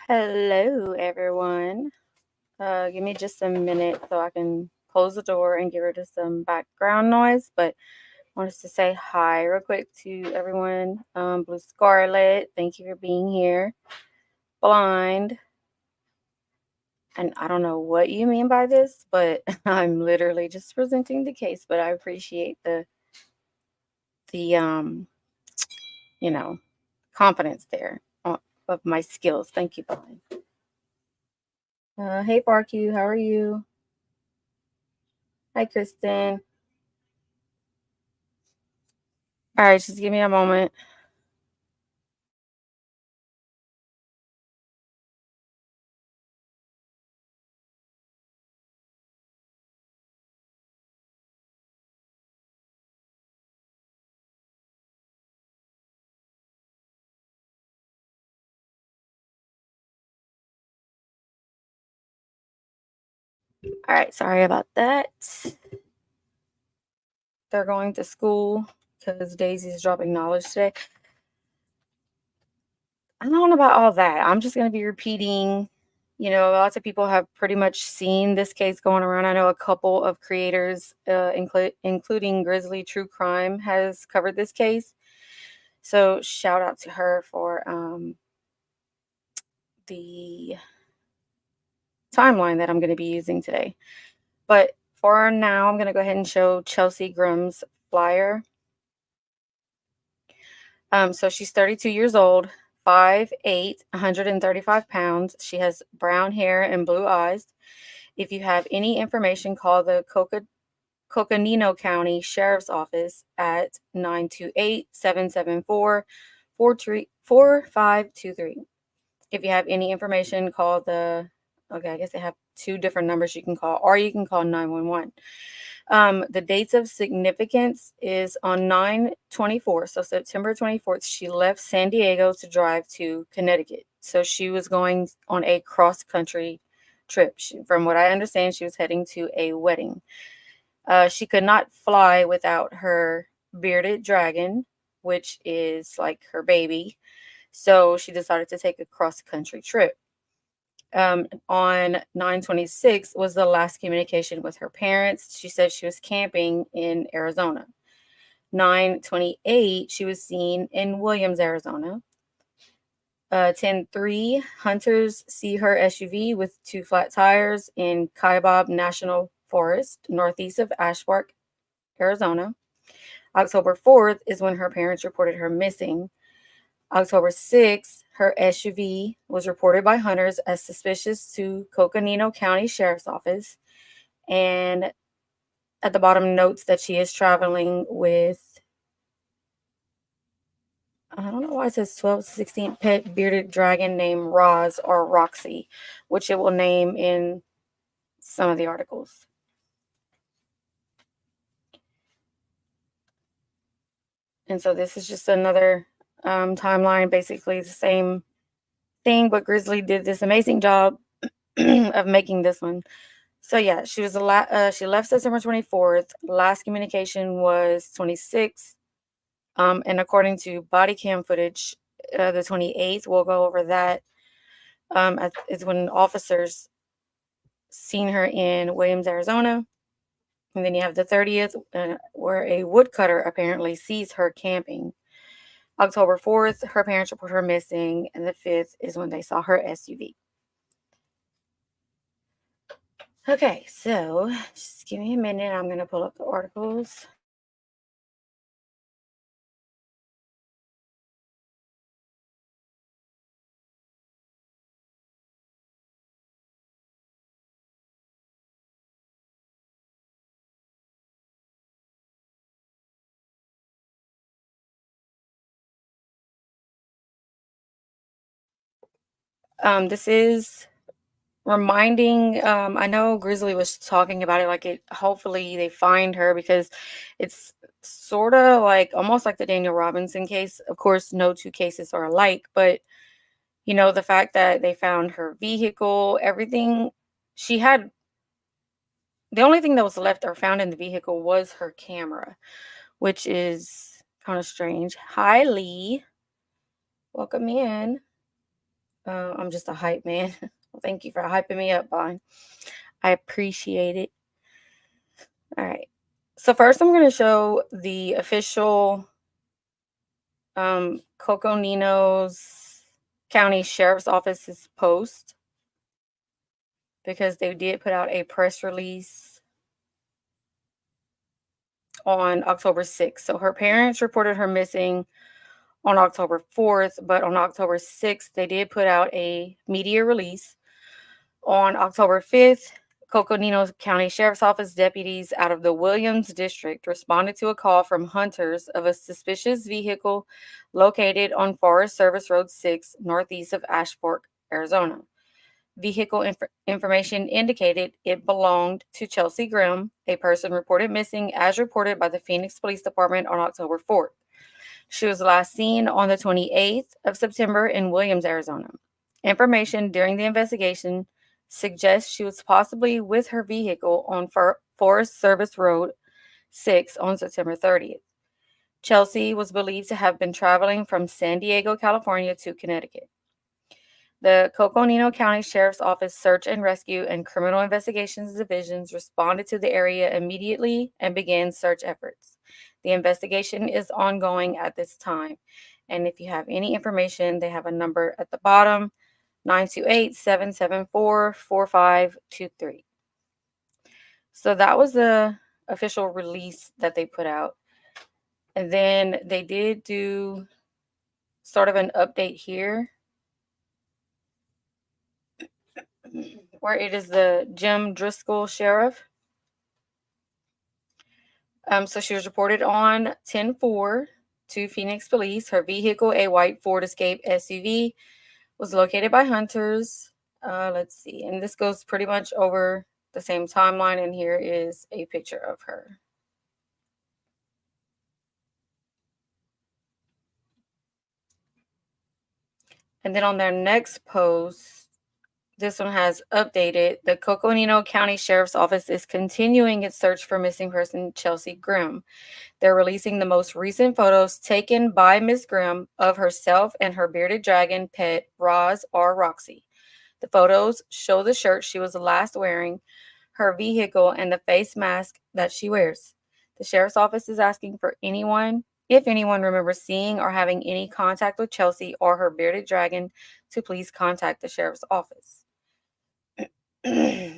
Hello, everyone. Give me just a minute so I can close the door and get rid of some background noise. But I wanted to say hi real quick to everyone. Blue Scarlet, thank you for being here. Blind, and I don't know what you mean by this, but I'm literally just presenting the case. But I appreciate the you know confidence there of my skills. Thank you, Blind. Hey, Barq, how are you? Hi, Kristen. All right, just give me a moment. All right, sorry about that. They're going to school because Daisy's dropping knowledge today. I don't know about all that. I'm just going to be repeating. Lots of people have pretty much seen this case going around. I know a couple of creators, including Grizzly True Crime, has covered this case. So shout out to her for the timeline that I'm going to be using today. But for now, I'm going to go ahead and show Chelsea Grimm's flyer. So she's 32 years old, 5'8", 135 pounds. She has brown hair and blue eyes. If you have any information, call the Coconino County Sheriff's Office at 928-774-4523. If you have any information, call okay, I guess they have two different numbers you can call, or you can call 911. The dates of significance is on 9/24, so September 24th, she left San Diego to drive to Connecticut. So she was going on a cross-country trip. From what I understand, she was heading to a wedding. She could not fly without her bearded dragon, which is like her baby. So she decided to take a cross-country trip. On 9/26 was the last communication with her parents. She said she was camping in Arizona. 9/28, she was seen in Williams, Arizona. 10/3, hunters see her SUV with two flat tires in Kaibab National Forest, northeast of Ashpark, Arizona. October 4th is when her parents reported her missing. October 6th, her SUV was reported by hunters as suspicious to Coconino County Sheriff's Office. And at the bottom notes that she is traveling with, I don't know why it says 12 to 16 pet bearded dragon named Roz or Roxy, which it will name in some of the articles. And so this is just another timeline, basically the same thing, but Grizzly did this amazing job of making this one. So yeah, she left September 24th. Last communication was 26th. And according to body cam footage, the 28th, we'll go over that. Is when officers seen her in Williams, Arizona. And then you have the 30th, where a woodcutter apparently sees her camping. October 4th, her parents report her missing, and the 5th is when they saw her SUV. Okay, so just give me a minute. I'm going to pull up the articles. This is reminding, I know Grizzly was talking about it, like, hopefully they find her, because it's sort of like almost like the Daniel Robinson case. Of course, no two cases are alike, but the fact that they found her vehicle, everything she had, the only thing that was left or found in the vehicle was her camera, which is kind of strange. Hi, Lee. Welcome in. I'm just a hype man. Well, thank you for hyping me up, Vaughn. I appreciate it. All right. So first, I'm going to show the official Coconino's County Sheriff's Office's post, because they did put out a press release on October 6th. So her parents reported her missing on October 4th, but on October 6th, they did put out a media release. On October 5th, Coconino County Sheriff's Office deputies out of the Williams District responded to a call from hunters of a suspicious vehicle located on Forest Service Road 6, northeast of Ashfork, Arizona. Vehicle information indicated it belonged to Chelsea Grimm, a person reported missing as reported by the Phoenix Police Department on October 4th. She was last seen on the 28th of September in Williams, Arizona. Information during the investigation suggests she was possibly with her vehicle on Forest Service Road 6 on September 30th. Chelsea was believed to have been traveling from San Diego, California to Connecticut. The Coconino County Sheriff's Office Search and Rescue and Criminal Investigations Divisions responded to the area immediately and began search efforts. The investigation is ongoing at this time. And if you have any information, they have a number at the bottom, 928-774-4523. So that was the official release that they put out. And then they did do sort of an update here, where it is the Jim Driscoll sheriff. So she was reported on 10-4 to Phoenix police. Her vehicle, a white Ford Escape SUV, was located by hunters. Let's see. And this goes pretty much over the same timeline. And here is a picture of her. And then on their next post, this one has updated. The Coconino County Sheriff's Office is continuing its search for missing person Chelsea Grimm. They're releasing the most recent photos taken by Ms. Grimm of herself and her bearded dragon pet, Roz or Roxy. The photos show the shirt she was last wearing, her vehicle, and the face mask that she wears. The sheriff's office is asking for anyone, if anyone remembers seeing or having any contact with Chelsea or her bearded dragon, to please contact the sheriff's office.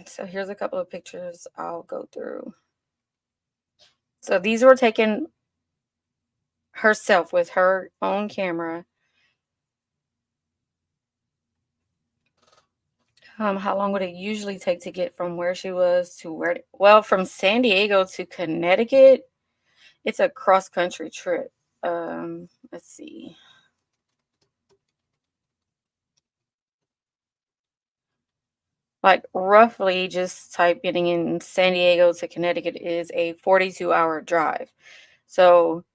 So here's a couple of pictures I'll go through. So these were taken herself with her own camera. How long would it usually take to get from where she was to where? Well, from San Diego to Connecticut, it's a cross-country trip. Let's see. Like roughly just typing in San Diego to Connecticut is a 42-hour drive. So,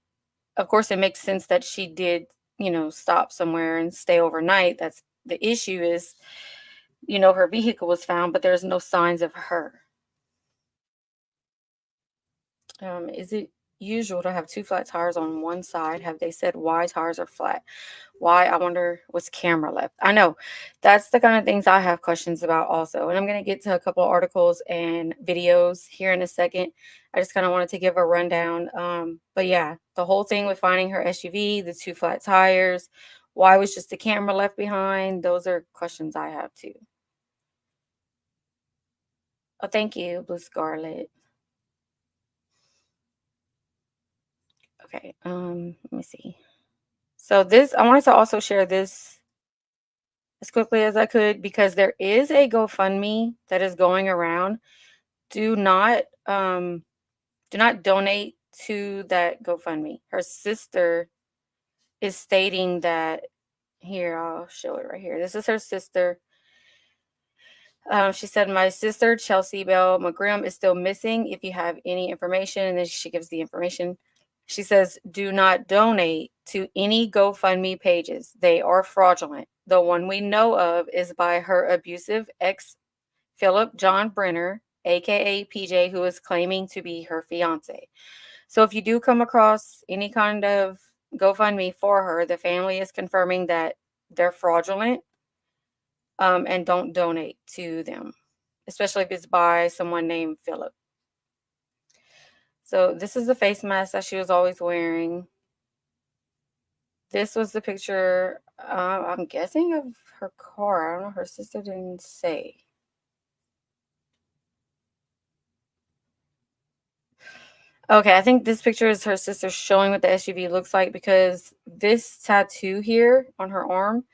of course, it makes sense that she did, stop somewhere and stay overnight. That's the issue is, her vehicle was found, but there's no signs of her. Is it usual to have two flat tires on one side? Have they said why tires are flat? Why? I wonder what's camera left. I know that's the kind of things I have questions about also. And I'm going to get to a couple of articles and videos here in a second. I just kind of wanted to give a rundown. But yeah, the whole thing with finding her SUV, the two flat tires, why was just the camera left behind? Those are questions I have too. Oh, thank you, Blue Scarlet. Okay, let me see. So this, I wanted to also share this as quickly as I could because there is a GoFundMe that is going around. Do not donate to that GoFundMe. Her sister is stating that here, I'll show it right here. This is her sister. She said, "My sister, Chelsea Bell McGrimm, is still missing. If you have any information," and then she gives the information. She says, "Do not donate to any GoFundMe pages. They are fraudulent. The one we know of is by her abusive ex, Philip John Brenner, aka PJ, who is claiming to be her fiance. So if you do come across any kind of GoFundMe for her, the family is confirming that they're fraudulent. and don't donate to them, especially if it's by someone named Philip. So this is the face mask that she was always wearing. This was the picture, I'm guessing, of her car. I don't know. Her sister didn't say. Okay, I think this picture is her sister showing what the SUV looks like, because this tattoo here on her arm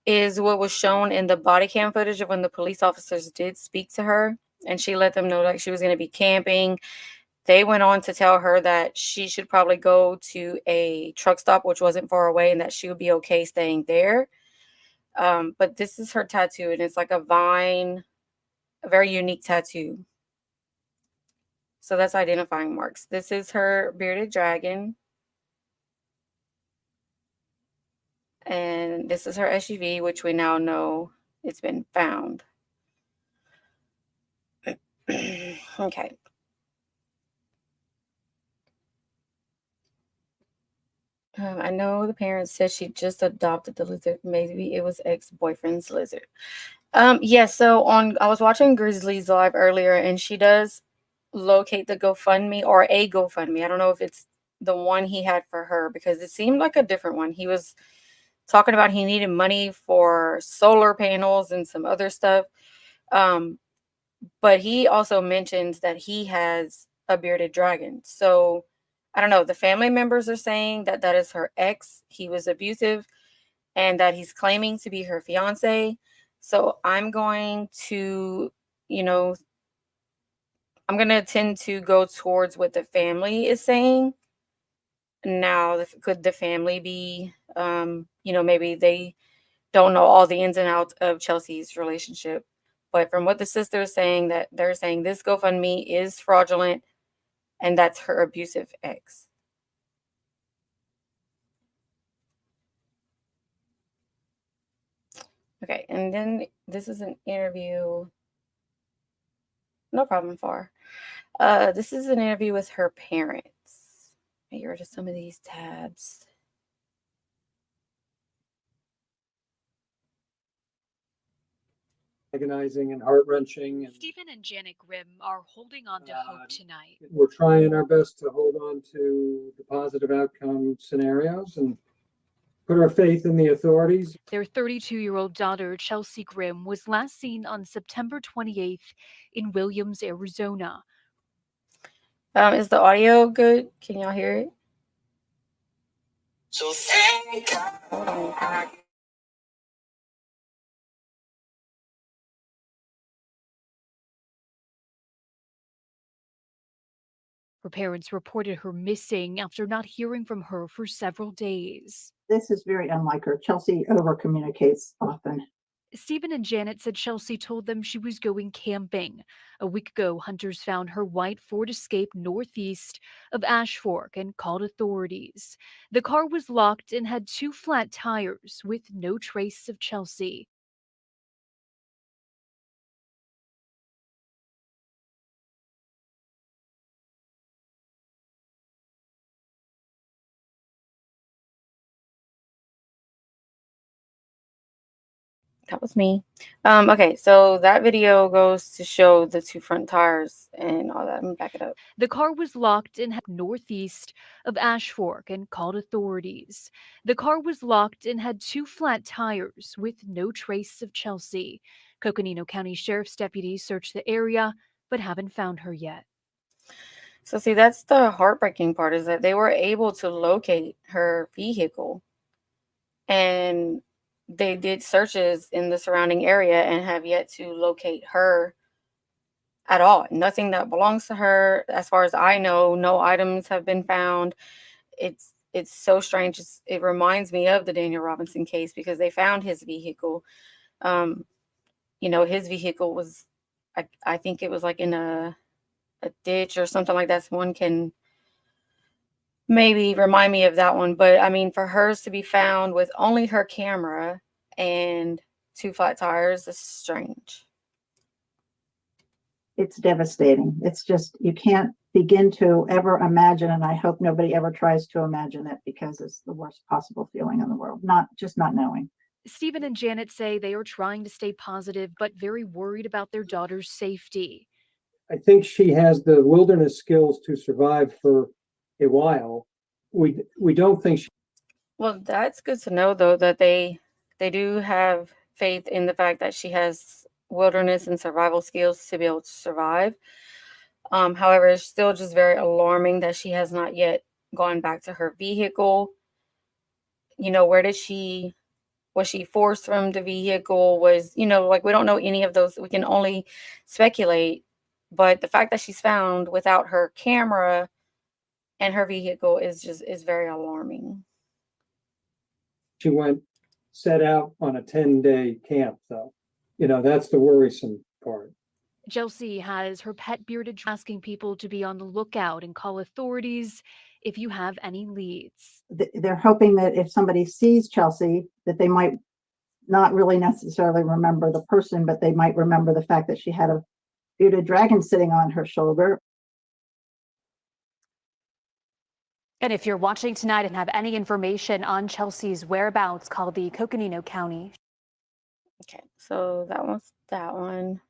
is what was shown in the body cam footage of when the police officers did speak to her, and she let them know like she was going to be camping. They went on to tell her that she should probably go to a truck stop, which wasn't far away, and that she would be okay staying there. But this is her tattoo, and it's like a vine, a very unique tattoo. So that's identifying marks. This is her bearded dragon. And this is her SUV, which we now know it's been found. Okay. I know the parents said she just adopted the lizard. Maybe it was ex-boyfriend's lizard. Yeah, so I was watching Grizzly's live earlier, and she does locate the GoFundMe, or a GoFundMe. I don't know if it's the one he had for her, because it seemed like a different one. He was talking about he needed money for solar panels and some other stuff. But he also mentions that he has a bearded dragon. So I don't know. The family members are saying that that is her ex. He was abusive, and that he's claiming to be her fiance. So you know, I'm going to tend to go towards what the family is saying. Now, could the family be, maybe they don't know all the ins and outs of Chelsea's relationship. But from what the sister is saying, that they're saying this GoFundMe is fraudulent, and that's her abusive ex. Okay, and then this is an interview. No problem, Far. This is an interview with her parents. Get rid of some of these tabs. Agonizing and heart-wrenching. Stephen and Janet Grimm are holding on to hope tonight. We're trying our best to hold on to the positive outcome scenarios and put our faith in the authorities. Their 32-year-old daughter, Chelsea Grimm, was last seen on September 28th in Williams, Arizona. Is the audio good? Can y'all hear it? Hold on. Her parents reported her missing after not hearing from her for several days. This is very unlike her. Chelsea over-communicates often. Stephen and Janet said Chelsea told them she was going camping. A week ago, hunters found her white Ford Escape northeast of Ash Fork and called authorities. The car was locked and had 2 flat tires with no trace of Chelsea. That was me. Okay, so that video goes to show the 2 front tires and all that. Let me back it up. The car was locked and northeast of Ash Fork and called authorities. The car was locked and had 2 flat tires with no trace of Chelsea. Coconino County Sheriff's deputies searched the area but haven't found her yet. So see, that's the heartbreaking part, is that they were able to locate her vehicle, and they did searches in the surrounding area and have yet to locate her at all. Nothing that belongs to her. As far as I know, no items have been found. It's so strange. It reminds me of the Daniel Robinson case, because they found his vehicle. His vehicle was, I think it was like in a ditch or something like that. Someone can maybe remind me of that one. But I mean, for hers to be found with only her camera and 2 flat tires is strange. It's devastating. It's just, you can't begin to ever imagine, and I hope nobody ever tries to imagine it, because it's the worst possible feeling in the world. Not knowing. Stephen and Janet say they are trying to stay positive, but very worried about their daughter's safety. I think she has the wilderness skills to survive for a while. We don't think she Well, that's good to know though that they do have faith in the fact that she has wilderness and survival skills to be able to survive. However, it's still just very alarming that she has not yet gone back to her vehicle. Where did she was she forced from the vehicle? Like we don't know any of those. We can only speculate. But the fact that she's found without her camera and her vehicle is very alarming. went set out on a 10-day camp, though. That's the worrisome part. Chelsea has her pet bearded asking people to be on the lookout and call authorities if you have any leads. They're hoping that if somebody sees Chelsea, that they might not really necessarily remember the person, but they might remember the fact that she had a bearded dragon sitting on her shoulder. And if you're watching tonight and have any information on Chelsea's whereabouts, call the Coconino County. Okay, so that one's that one.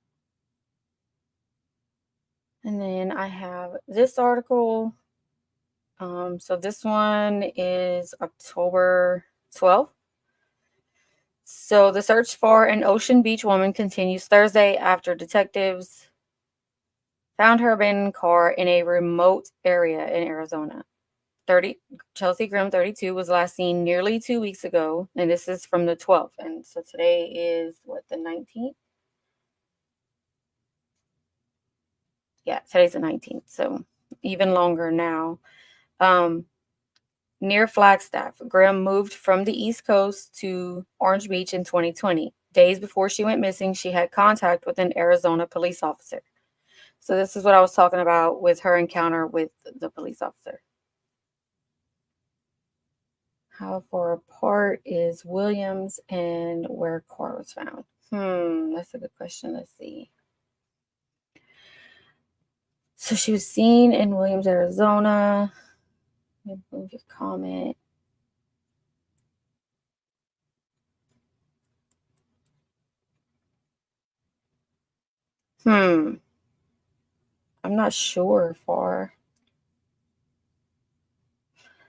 And then I have this article. So this one is October 12th. So the search for an Ocean Beach woman continues Thursday after detectives found her abandoned car in a remote area in Arizona. Chelsea Grimm, 32, was last seen nearly 2 weeks ago, and this is from the 12th. And so today is the 19th? Yeah, today's the 19th, so even longer now. Near Flagstaff, Grimm moved from the East Coast to Orange Beach in 2020. Days before she went missing, she had contact with an Arizona police officer. So this is what I was talking about with her encounter with the police officer. How far apart is Williams and where car was found? That's a good question. Let's see. So she was seen in Williams, Arizona. Let me move your comment. I'm not sure far.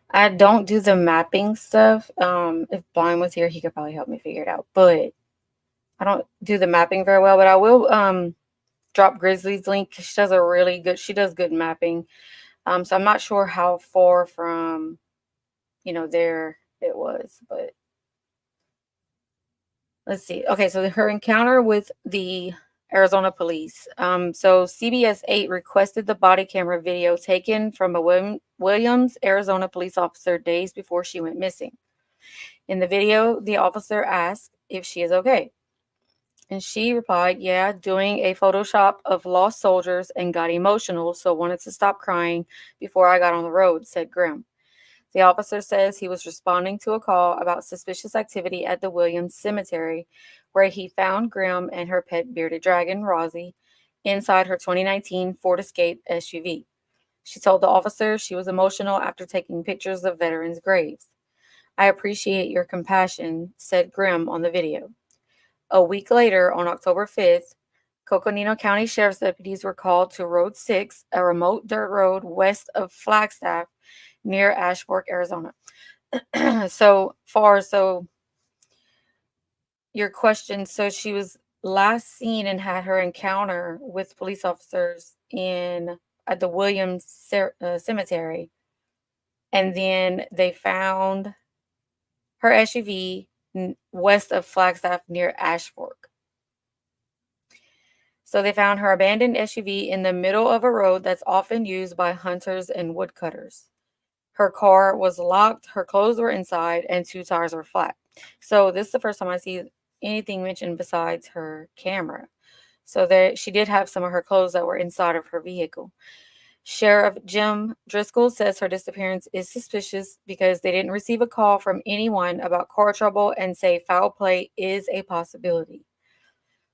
I don't do the mapping stuff. If Blind was here, he could probably help me figure it out. But I don't do the mapping very well. But I will drop Grizzly's link. She does good mapping. So I'm not sure how far from, there it was. But let's see. Okay, so her encounter with the Arizona police. So CBS 8 requested the body camera video taken from a Williams, Arizona police officer days before she went missing. In the video, the officer asked if she is okay. And she replied, yeah, doing a Photoshop of lost soldiers and got emotional, so wanted to stop crying before I got on the road, said Grimm. The officer says he was responding to a call about suspicious activity at the Williams Cemetery, where he found Grimm and her pet bearded dragon, Rosie, inside her 2019 Ford Escape SUV. She told the officer she was emotional after taking pictures of veterans' graves. I appreciate your compassion, said Grimm on the video. A week later, on October 5th, Coconino County Sheriff's deputies were called to Road 6, a remote dirt road west of Flagstaff, near Ash Fork, Arizona. So your question, so she was last seen and had her encounter with police officers at the Williams Cemetery, and then they found her SUV west of Flagstaff near Ash Fork. So they found her abandoned SUV in the middle of a road that's often used by hunters and woodcutters. Her car was locked, her clothes were inside, and 2 tires were flat. So this is the first time I see anything mentioned besides her camera. So she did have some of her clothes that were inside of her vehicle. Sheriff Jim Driscoll says her disappearance is suspicious because they didn't receive a call from anyone about car trouble and say foul play is a possibility.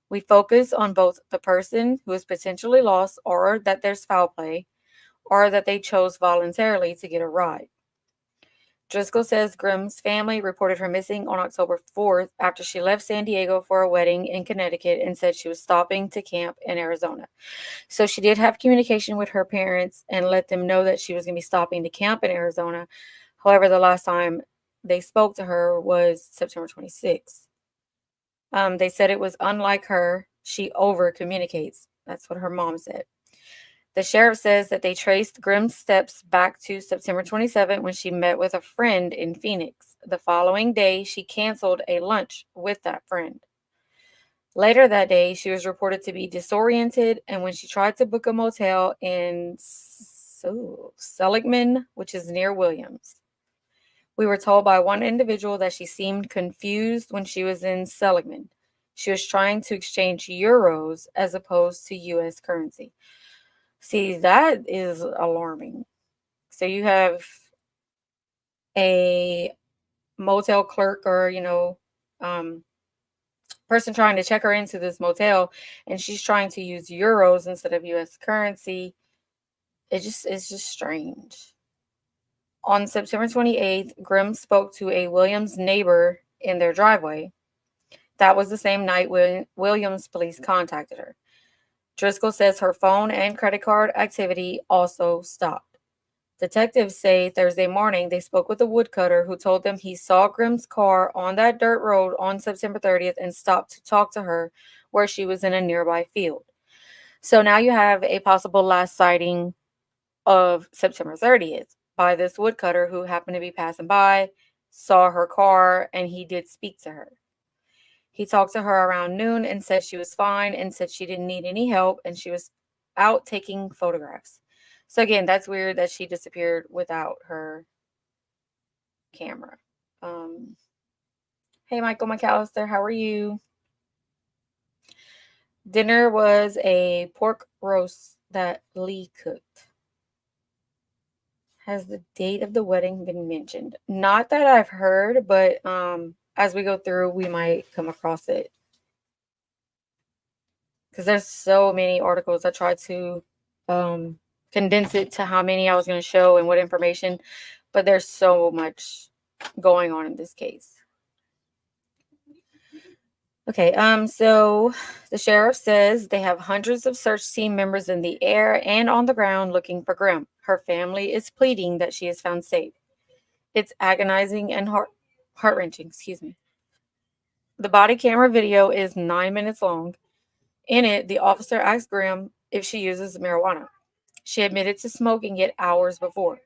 We focus on both the person who is potentially lost or that there's foul play, or that they chose voluntarily to get a ride. Driscoll says Grimm's family reported her missing on October 4th after she left San Diego for a wedding in Connecticut and said she was stopping to camp in Arizona. So she did have communication with her parents and let them know that she was going to be stopping to camp in Arizona. However, the last time they spoke to her was September 26th. They said it was unlike her. She over communicates. That's what her mom said. The sheriff says that they traced Grimm's steps back to September 27th when she met with a friend in Phoenix. The following day, she canceled a lunch with that friend. Later that day, she was reported to be disoriented, and when she tried to book a motel in Seligman, which is near Williams. We were told by one individual that she seemed confused when she was in Seligman. She was trying to exchange euros as opposed to U.S. currency. See, that is alarming. So you have a motel clerk or, person trying to check her into this motel, and she's trying to use euros instead of U.S. currency. It's just strange. On September 28th, Grimm spoke to a Williams neighbor in their driveway. That was the same night when Williams police contacted her. Driscoll says her phone and credit card activity also stopped. Detectives say Thursday morning they spoke with a woodcutter who told them he saw Grimm's car on that dirt road on September 30th and stopped to talk to her where she was in a nearby field. So now you have a possible last sighting of September 30th by this woodcutter who happened to be passing by, saw her car, and he did speak to her. He talked to her around noon and said she was fine and said she didn't need any help and she was out taking photographs. So again, that's weird that she disappeared without her camera. Hey, Michael McAllister, how are you? Dinner was a pork roast that Lee cooked. Has the date of the wedding been mentioned? Not that I've heard, but as we go through, we might come across it. Because there's so many articles. I tried to condense it to how many I was going to show and what information, but there's so much going on in this case. Okay, so the sheriff says they have hundreds of search team members in the air and on the ground looking for Grimm. Her family is pleading that she is found safe. It's agonizing and heart-wrenching, excuse me. The body camera video is 9 minutes long. In it, the officer asked Grimm if she uses marijuana. She admitted to smoking it hours before.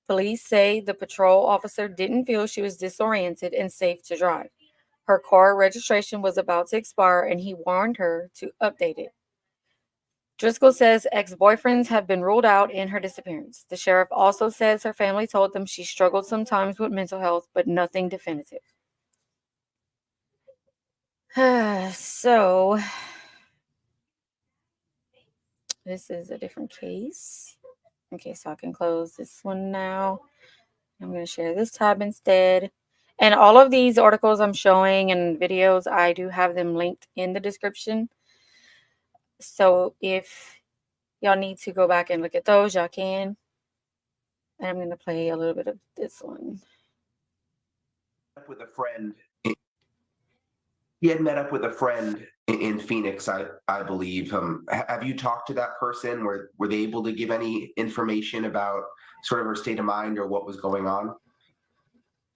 Police say the patrol officer didn't feel she was disoriented and safe to drive. Her car registration was about to expire and he warned her to update it. Driscoll says ex-boyfriends have been ruled out in her disappearance. The sheriff also says her family told them she struggled sometimes with mental health, but nothing definitive. So, this is a different case. Okay, so I can close this one now. I'm going to share this tab instead. And all of these articles I'm showing and videos, I do have them linked in the description. So if y'all need to go back and look at those, y'all can. And I'm going to play a little bit of this one. With a friend. He had met up with a friend in Phoenix, I believe. Have you talked to that person? Were they able to give any information about sort of her state of mind or what was going on?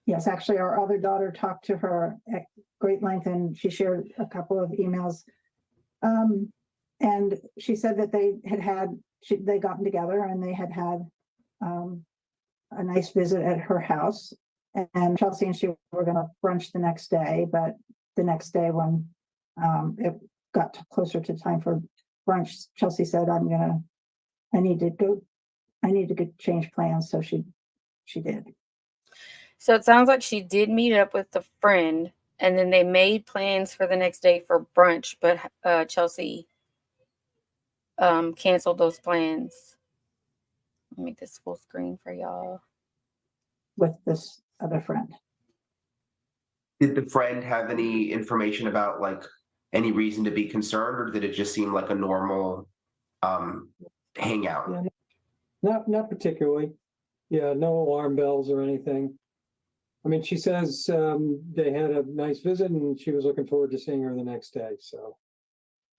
Yes, actually, our other daughter talked to her at great length, and she shared a couple of emails. And she said that they gotten together and they had a nice visit at her house. And Chelsea and she were going to brunch the next day, but the next day when it got closer to time for brunch, Chelsea said, I need to go change plans. So she did. So it sounds like she did meet up with the friend and then they made plans for the next day for brunch, but Chelsea canceled those plans. Let me make this full screen for y'all. With this other friend. Did the friend have any information about like any reason to be concerned, or did it just seem like a normal hangout? Yeah, not particularly. Yeah, no alarm bells or anything. I mean, she says they had a nice visit and she was looking forward to seeing her the next day. So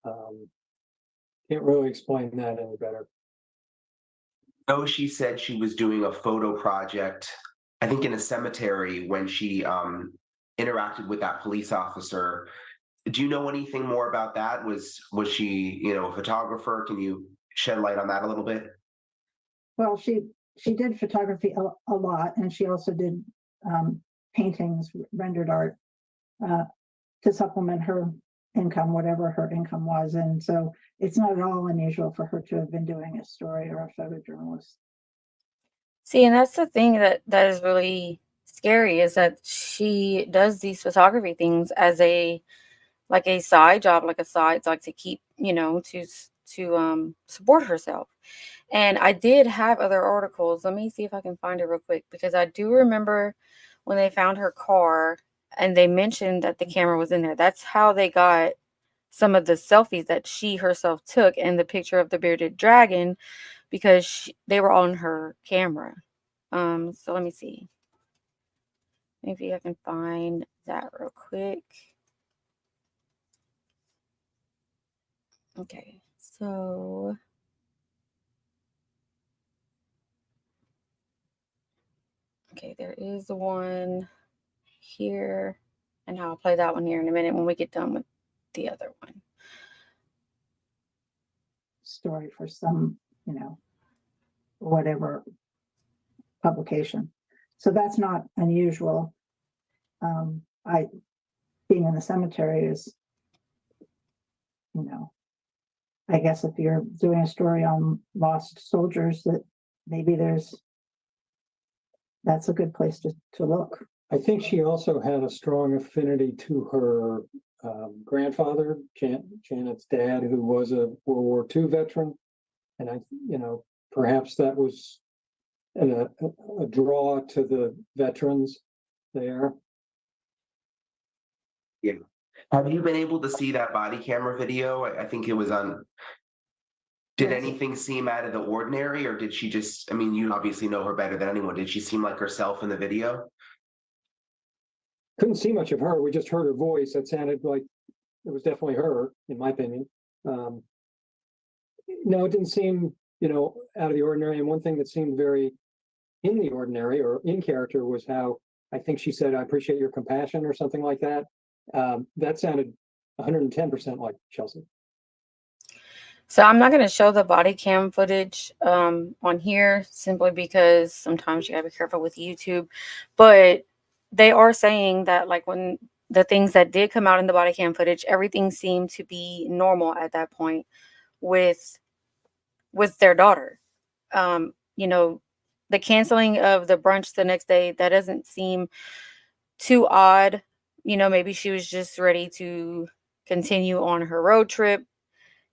can't really explain that any better. No, she said she was doing a photo project, I think in a cemetery when she interacted with that police officer. Do you know anything more about that? Was she, a photographer? Can you shed light on that a little bit? Well, she did photography a lot, and she also did paintings, rendered art, to supplement her income, whatever her income was. And so it's not at all unusual for her to have been doing a story or a photojournalist. See, and that's the thing that is really scary is that she does these photography things as a like a side job, like a side, like to keep, to support herself. And I did have other articles. Let me see if I can find it real quick because I do remember when they found her car and they mentioned that the camera was in there. That's how they got some of the selfies that she herself took and the picture of the bearded dragon because they were on her camera. So let me see. Maybe I can find that real quick. Okay, so okay, there is the one here, and I'll play that one here in a minute when we get done with the other one. Story for some, whatever publication. So that's not unusual. I being in the cemetery is, I guess if you're doing a story on lost soldiers, that maybe that's a good place to look. I think she also had a strong affinity to her grandfather, Janet's dad, who was a World War II veteran. And perhaps that was a draw to the veterans there. Yeah. Have you been able to see that body camera video? I think it was on. Did Yes. anything seem out of the ordinary, or did she just, I mean, you obviously know her better than anyone. Did she seem like herself in the video? Couldn't see much of her. We just heard her voice. That sounded like it was definitely her, in my opinion. No, it didn't seem, out of the ordinary. And one thing that seemed very in the ordinary or in character was how I think she said, "I appreciate your compassion" or something like that. That sounded 110% like Chelsea. So I'm not going to show the body cam footage on here simply because sometimes you got to be careful with YouTube. But they are saying that like when the things that did come out in the body cam footage, everything seemed to be normal at that point with their daughter. The canceling of the brunch the next day, that doesn't seem too odd. Maybe she was just ready to continue on her road trip.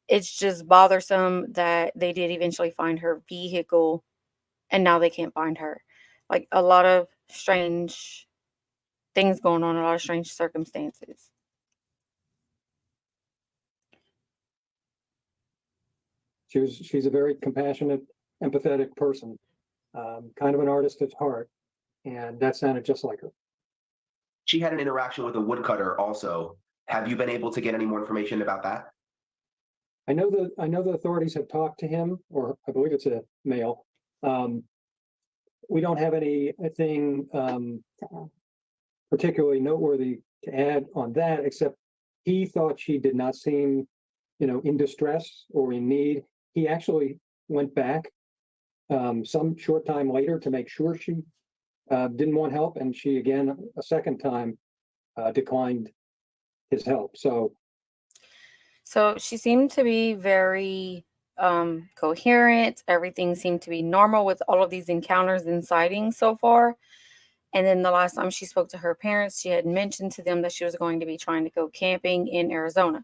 It's just bothersome that they did eventually find her vehicle and now they can't find her. Like a lot of strange things going on, a lot of strange circumstances. She's a very compassionate, empathetic person, kind of an artist at heart, and that sounded just like her. She had an interaction with a woodcutter also. Have you been able to get any more information about that? I know the authorities have talked to him, or I believe it's a male. We don't have anything particularly noteworthy to add on that, except he thought she did not seem, in distress or in need. He actually went back some short time later to make sure she didn't want help, and she again a second time declined his help. So she seemed to be very coherent. Everything seemed to be normal with all of these encounters and sightings so far. And then the last time she spoke to her parents, she had mentioned to them that she was going to be trying to go camping in Arizona.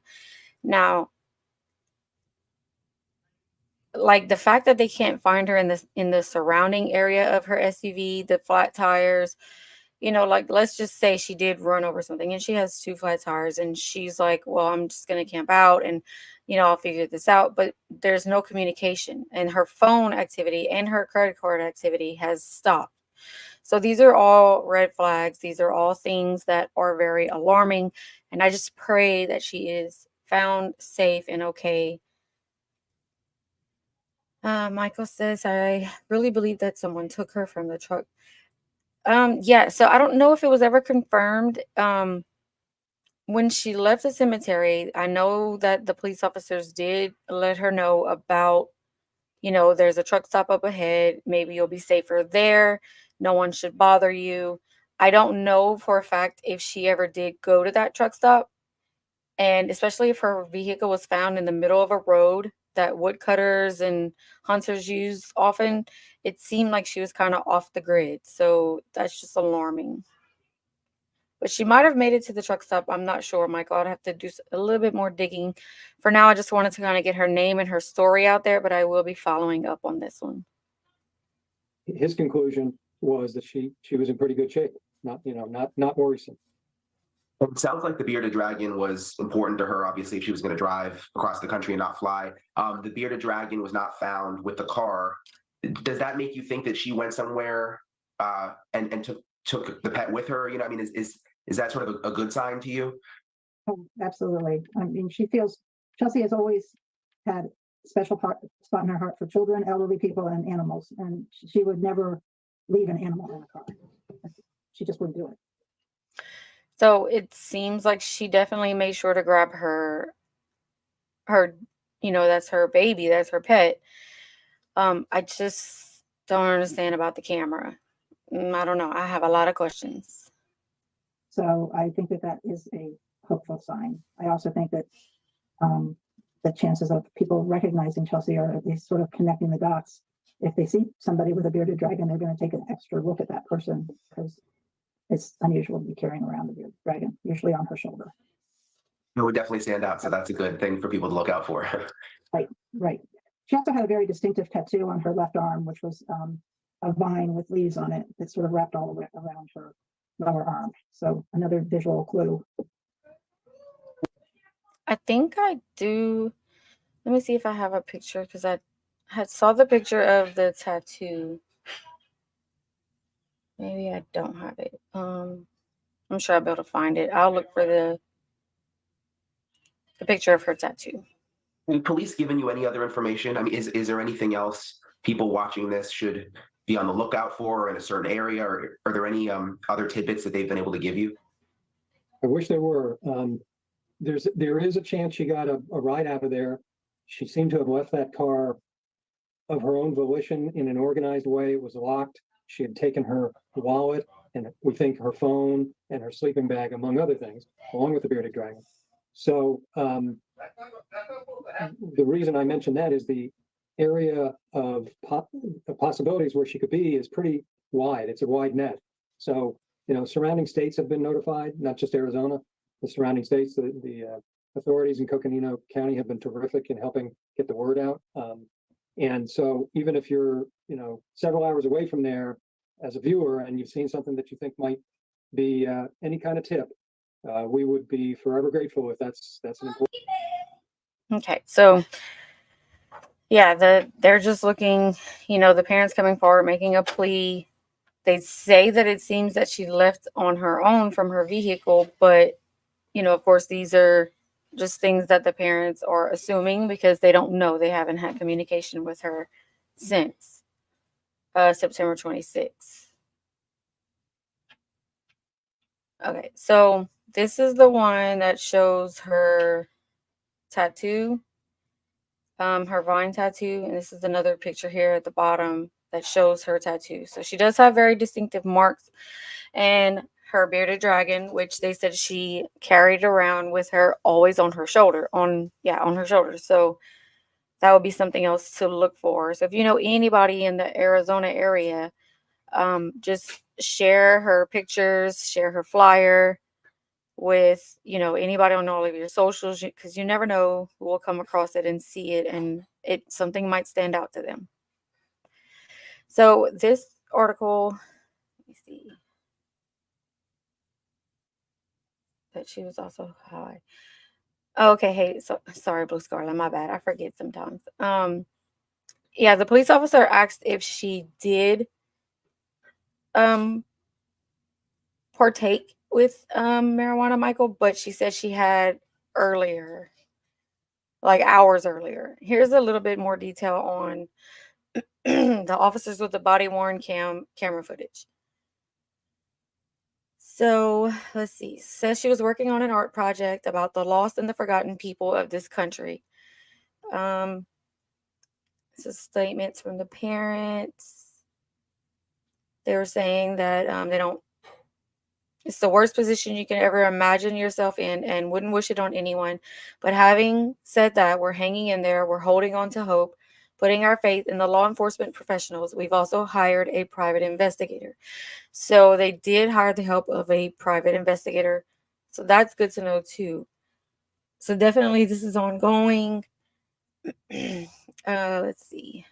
Now, like the fact that they can't find her in the surrounding area of her SUV, the flat tires, like let's just say she did run over something and she has 2 flat tires and she's like, well, I'm just going to camp out and I'll figure this out. But there's no communication and her phone activity and her credit card activity has stopped. So these are all red flags. These are all things that are very alarming. And I just pray that she is found safe and okay. Michael says, I really believe that someone took her from the truck. Yeah, so I don't know if it was ever confirmed. When she left the cemetery, I know that the police officers did let her know about, there's a truck stop up ahead. Maybe you'll be safer there. No one should bother you. I don't know for a fact if she ever did go to that truck stop. And especially if her vehicle was found in the middle of a road that woodcutters and hunters use often, it seemed like she was kind of off the grid. So that's just alarming. But she might have made it to the truck stop. I'm not sure, Michael. I'd have to do a little bit more digging. For now, I just wanted to kind of get her name and her story out there, but I will be following up on this one. His conclusion was that she was in pretty good shape, not worrisome. It sounds like the bearded dragon was important to her. Obviously, if she was going to drive across the country and not fly, the bearded dragon was not found with the car. Does that make you think that she went somewhere and took the pet with her? I mean, is that sort of a good sign to you? Oh, absolutely. I mean, Chelsea has always had a special spot in her heart for children, elderly people, and animals. And she would never leave an animal in a car. She just wouldn't do it. So it seems like she definitely made sure to grab her, that's her baby, that's her pet. I just don't understand about the camera. I don't know. I have a lot of questions. So I think that is a hopeful sign. I also think that the chances of people recognizing Chelsea are at least sort of connecting the dots. If they see somebody with a bearded dragon, they're going to take an extra look at that person because it's unusual to be carrying around a bearded dragon, usually on her shoulder. It would definitely stand out. So that's a good thing for people to look out for. Right. She also had a very distinctive tattoo on her left arm, which was a vine with leaves on it that sort of wrapped all the way around her lower arm. So another visual clue. I think I do. Let me see if I have a picture because I had saw the picture of the tattoo. Maybe I don't have it. I'm sure I'll be able to find it. I'll look for the picture of her tattoo. And police given you any other information? I mean, is there anything else people watching this should be on the lookout for in a certain area, or are there any other tidbits that they've been able to give you? I wish there were. There is a chance she got a ride out of there. She seemed to have left that car of her own volition in an organized way. It was locked. She had taken her wallet and we think her phone and her sleeping bag, among other things, along with the bearded dragon. So the reason I mentioned that is the area of possibilities where she could be is pretty wide. It's a wide net. So, surrounding states have been notified, not just Arizona. The surrounding states, the authorities in Coconino County have been terrific in helping get the word out. And so even if you're, several hours away from there as a viewer and you've seen something that you think might be any kind of tip, we would be forever grateful if that's an important. Okay, so yeah, they're just looking, the parents coming forward, making a plea. They say that it seems that she left on her own from her vehicle, but of course, these are just things that the parents are assuming because they don't know. They haven't had communication with her since September 26th. Okay, so this is the one that shows her tattoo, her vine tattoo, and this is another picture here at the bottom that shows her tattoo. So she does have very distinctive marks, and her bearded dragon, which they said she carried around with her always on her shoulder, on her shoulder. So that would be something else to look for. So if you know anybody in the Arizona area, just share her pictures, share her flyer with, anybody on all of your socials, because you never know who will come across it and see it, and something might stand out to them. So this article, let me see. That she was also high. Okay, hey, so sorry, Blue Scarlet, my bad. I forget sometimes. Yeah, the police officer asked if she did partake with marijuana, Michael, but she said she had earlier, like hours earlier. Here's a little bit more detail on the officers with the body worn camera footage. So let's see. Says she was working on an art project about the lost and the forgotten people of this country. This is statements from the parents. They were saying that they don't. It's the worst position you can ever imagine yourself in, and wouldn't wish it on anyone. But having said that, we're hanging in there. We're holding on to hope, putting our faith in the law enforcement professionals. We've also hired a private investigator. So they did hire the help of a private investigator. So that's good to know too. So definitely this is ongoing. Let's see.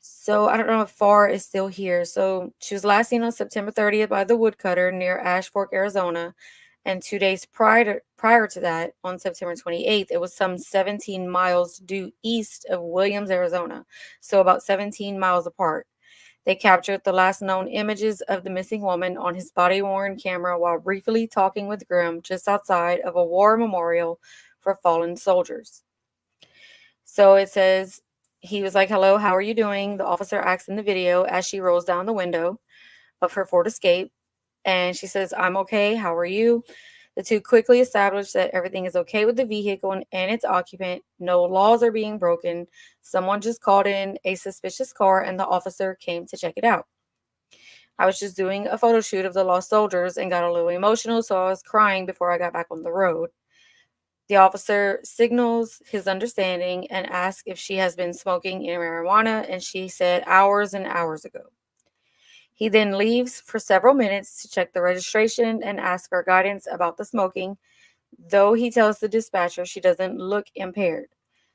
So I don't know if Farr is still here. So she was last seen on September 30th by the woodcutter near Ash Fork, Arizona. And 2 days prior to that, on September 28th, it was some 17 miles due east of Williams, Arizona. So about 17 miles apart. They captured the last known images of the missing woman on his body-worn camera while briefly talking with Grimm just outside of a war memorial for fallen soldiers. So it says, he was like, "Hello, how are you doing?" The officer asks in the video as she rolls down the window of her Ford Escape. And she says, "I'm okay. How are you?" The two quickly establish that everything is okay with the vehicle and its occupant. No laws are being broken. Someone just called in a suspicious car and the officer came to check it out. I was just doing a photo shoot of the lost soldiers and got a little emotional, so I was crying before I got back on the road. The officer signals his understanding and asks if she has been smoking in marijuana, and she said hours and hours ago. He then leaves for several minutes to check the registration and ask for guidance about the smoking, though he tells the dispatcher she doesn't look impaired.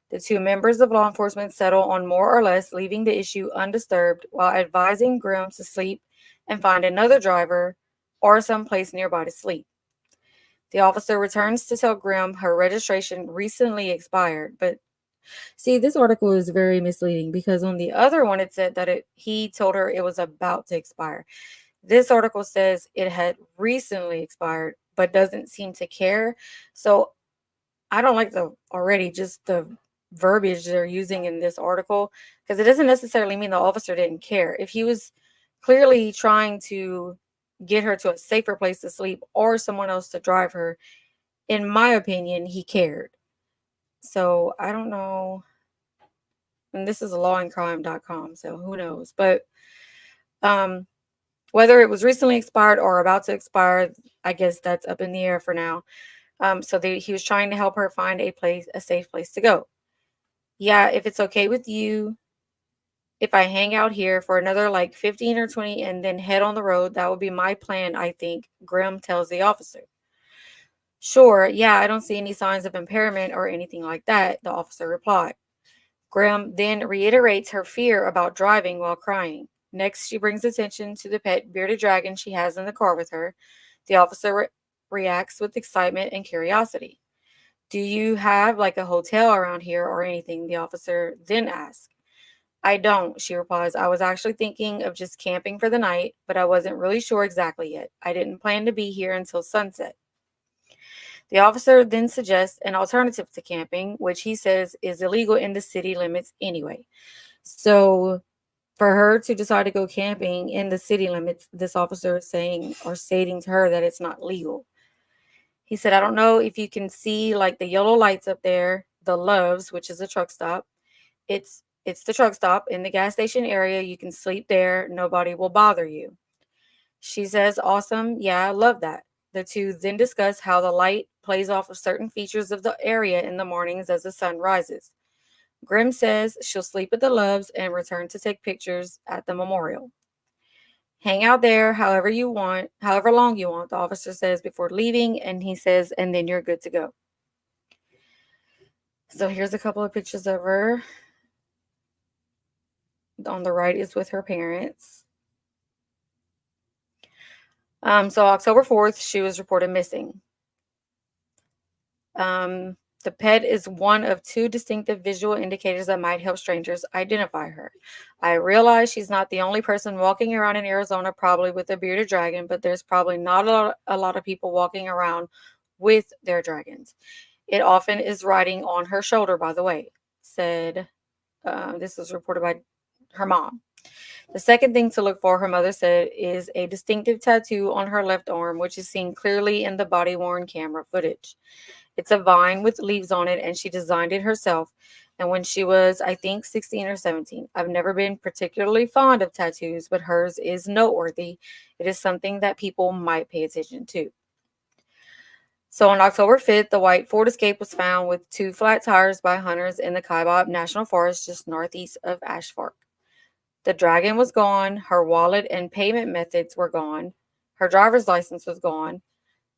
The two members of law enforcement settle on more or less leaving the issue undisturbed while advising Grimm to sleep and find another driver or someplace nearby to sleep. The officer returns to tell Grimm her registration recently expired, but see, this article is very misleading because on the other one it said that he told her it was about to expire. This article says it had recently expired, but doesn't seem to care. So I don't like just the verbiage they're using in this article, because it doesn't necessarily mean the officer didn't care. If he was clearly trying to get her to a safer place to sleep or someone else to drive her, in my opinion, he cared. So I don't know. And this is lawandcrime.com, so who knows? But whether it was recently expired or about to expire, I guess that's up in the air for now. He was trying to help her find a safe place to go. "Yeah, if it's okay with you, if I hang out here for another like 15 or 20 and then head on the road, that would be my plan, I think," Grimm tells the officer. "Sure, yeah, I don't see any signs of impairment or anything like that," the officer replied. Grimm then reiterates her fear about driving while crying. Next, she brings attention to the pet bearded dragon she has in the car with her. The officer reacts with excitement and curiosity. "Do you have like a hotel around here or anything?" the officer then asks. "I don't," she replies. "I was actually thinking of just camping for the night, but I wasn't really sure exactly yet. I didn't plan to be here until sunset." The officer then suggests an alternative to camping, which he says is illegal in the city limits anyway. So for her to decide to go camping in the city limits, this officer is stating to her that it's not legal. He said, "I don't know if you can see like the yellow lights up there, the Loves, which is a truck stop. It's the truck stop in the gas station area. You can sleep there. Nobody will bother you." She says, "Awesome. Yeah, I love that." The two then discuss how the light plays off of certain features of the area in the mornings as the sun rises. Grimm says she'll sleep at the Loves and return to take pictures at the memorial. "Hang out there however long you want," the officer says before leaving, and he says, "and then you're good to go." So here's a couple of pictures of her. On the right is with her parents. So October 4th, she was reported missing. The pet is one of two distinctive visual indicators that might help strangers identify her. I realize she's not the only person walking around in Arizona, probably with a bearded dragon, but there's probably not a lot of people walking around with their dragons. It often is riding on her shoulder, by the way, said this was reported by her mom. The second thing to look for, her mother said, is a distinctive tattoo on her left arm, which is seen clearly in the body worn camera footage. It's a vine with leaves on it, and she designed it herself. And when she was, I think, 16 or 17. I've never been particularly fond of tattoos, but hers is noteworthy. It is something that people might pay attention to. So on October 5th, the white Ford Escape was found with two flat tires by hunters in the Kaibab National Forest, just northeast of Ashfork. The dragon was gone, her wallet and payment methods were gone, her driver's license was gone,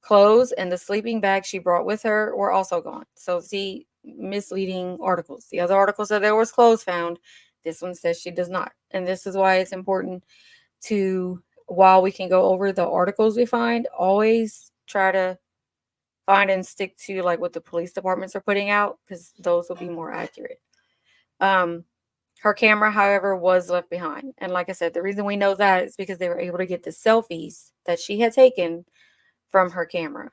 clothes and the sleeping bag she brought with her were also gone. So see, misleading articles. The other article said there was clothes found. This one says she does not. And this is why it's important to, while we can go over the articles we find, always try to find and stick to like what the police departments are putting out, because those will be more accurate. Her camera, however, was left behind. And like I said, the reason we know that is because they were able to get the selfies that she had taken from her camera.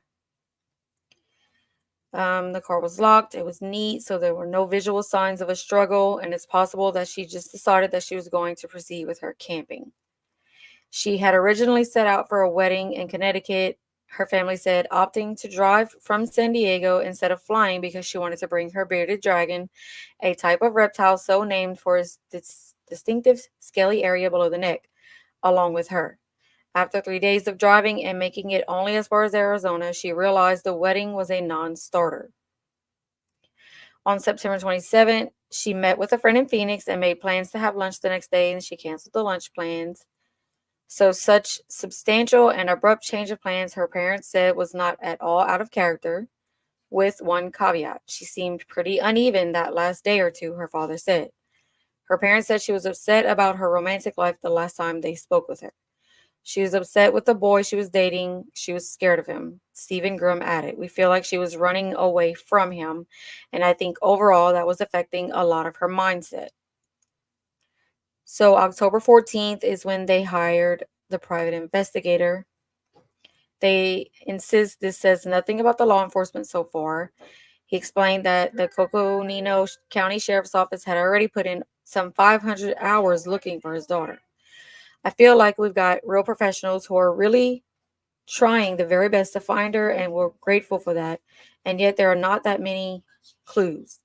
The car was locked. It was neat, so there were no visual signs of a struggle, and it's possible that she just decided that she was going to proceed with her camping. She had originally set out for a wedding in Connecticut, her family said, opting to drive from San Diego instead of flying because she wanted to bring her bearded dragon, a type of reptile so named for its distinctive scaly area below the neck, along with her. After 3 days of driving and making it only as far as Arizona, she realized the wedding was a non-starter. On September 27th, she met with a friend in Phoenix and made plans to have lunch the next day, and she canceled the lunch plans. So such substantial and abrupt change of plans, her parents said, was not at all out of character, with one caveat. She seemed pretty uneven that last day or two, her father said. Her parents said she was upset about her romantic life the last time they spoke with her. She was upset with the boy she was dating. She was scared of him. Stephen Grimm added, we feel like she was running away from him, and I think overall that was affecting a lot of her mindset. So October 14th is when they hired the private investigator. They insist this says nothing about the law enforcement so far. He explained that the Coconino County Sheriff's Office had already put in some 500 hours looking for his daughter. I feel like we've got real professionals who are really trying the very best to find her, and we're grateful for that. And yet there are not that many clues.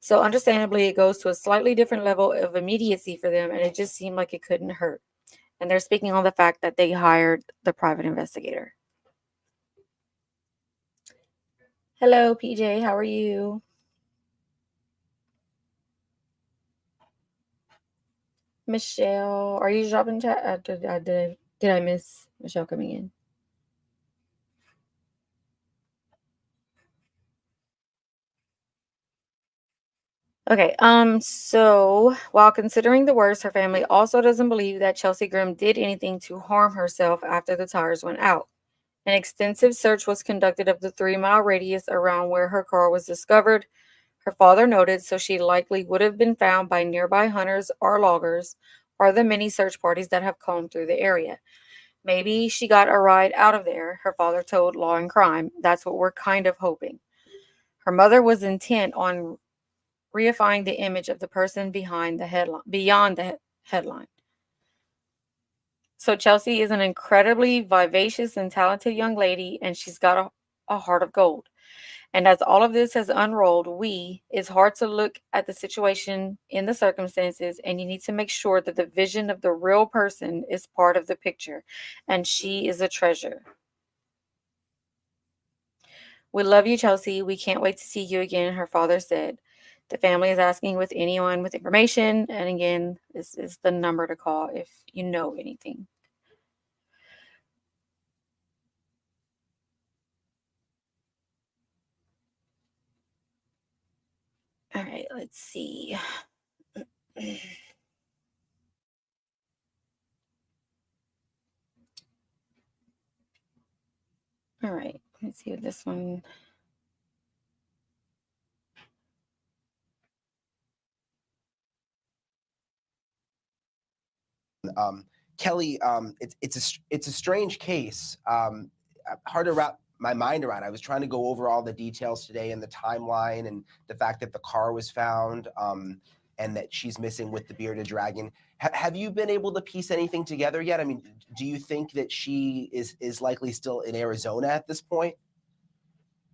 So understandably, it goes to a slightly different level of immediacy for them, and it just seemed like it couldn't hurt. And they're speaking on the fact that they hired the private investigator. Hello, PJ. How are you? Michelle, are you dropping chat? Did I miss Michelle coming in? Okay, so while considering the worst, her family also doesn't believe that Chelsea Grimm did anything to harm herself after the tires went out. An extensive search was conducted of the 3-mile radius around where her car was discovered, her father noted, so she likely would have been found by nearby hunters or loggers or the many search parties that have combed through the area. Maybe she got a ride out of there, her father told Law and Crime. That's what we're kind of hoping. Her mother was intent on reifying the image of the person behind the headline, beyond the headline. So Chelsea is an incredibly vivacious and talented young lady, and she's got a heart of gold. And as all of this has unrolled, it's hard to look at the situation in the circumstances, and you need to make sure that the vision of the real person is part of the picture, and she is a treasure. We love you, Chelsea. We can't wait to see you again, her father said. The family is asking with anyone with information. And again, this is the number to call if you know anything. All right, let's see. All right, let's see what this one. Kelly, it's a strange case. Hard to wrap my mind around. I was trying to go over all the details today and the timeline and the fact that the car was found, and that she's missing with the bearded dragon. Have you been able to piece anything together yet? I mean, do you think that she is likely still in Arizona at this point?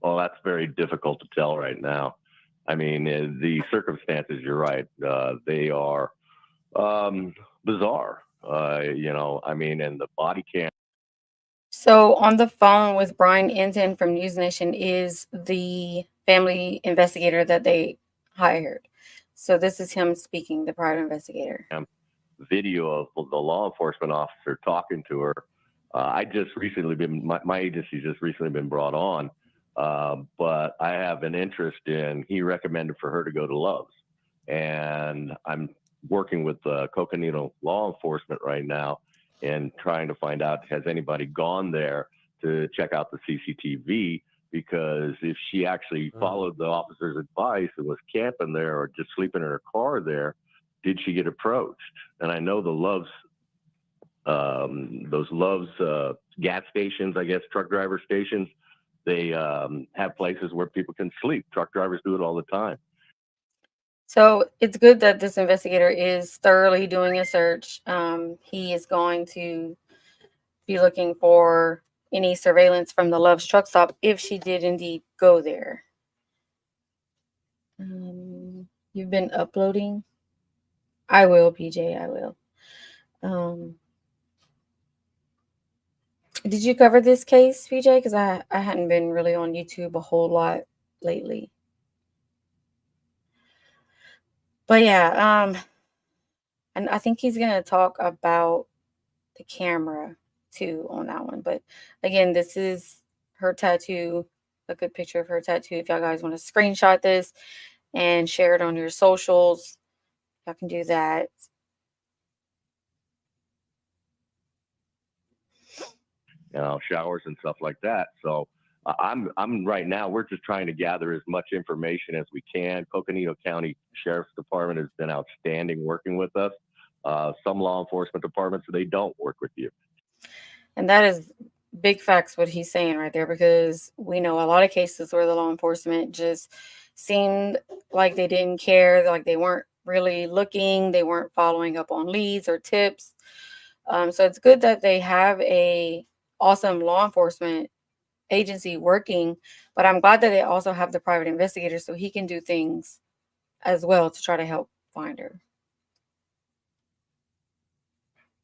Well, that's very difficult to tell right now. I mean, the circumstances, you're right, they are bizarre. I mean, and the body cam. So on the phone with Brian Enton from News Nation is the family investigator that they hired. So this is him speaking, the private investigator. Video of the law enforcement officer talking to her. I just recently been, my agency's just recently been brought on, but I have an interest in, he recommended for her to go to Love's. And I'm working with Coconino law enforcement right now and trying to find out, has anybody gone there to check out the CCTV? Because if she actually followed the officer's advice and was camping there or just sleeping in her car there, did she get approached? And I know the Love's, those Love's gas stations, I guess, truck driver stations, they have places where people can sleep. Truck drivers do it all the time. So it's good that this investigator is thoroughly doing a search. He is going to be looking for any surveillance from the Love's truck stop if she did indeed go there. You've been uploading? I will, PJ, I will. Did you cover this case, PJ? Because I hadn't been really on YouTube a whole lot lately. But yeah, and I think he's gonna talk about the camera too on that one. But again, this is her tattoo, a good picture of her tattoo. If y'all guys want to screenshot this and share it on your socials, y'all can do that. Showers and stuff like that. So I'm right now, we're just trying to gather as much information as we can. Coconino County Sheriff's Department has been outstanding working with us. Some law enforcement departments, they don't work with you. And that is big facts what he's saying right there, because we know a lot of cases where the law enforcement just seemed like they didn't care, like they weren't really looking, they weren't following up on leads or tips. So it's good that they have a awesome law enforcement agency working, but I'm glad that they also have the private investigator so he can do things as well to try to help find her.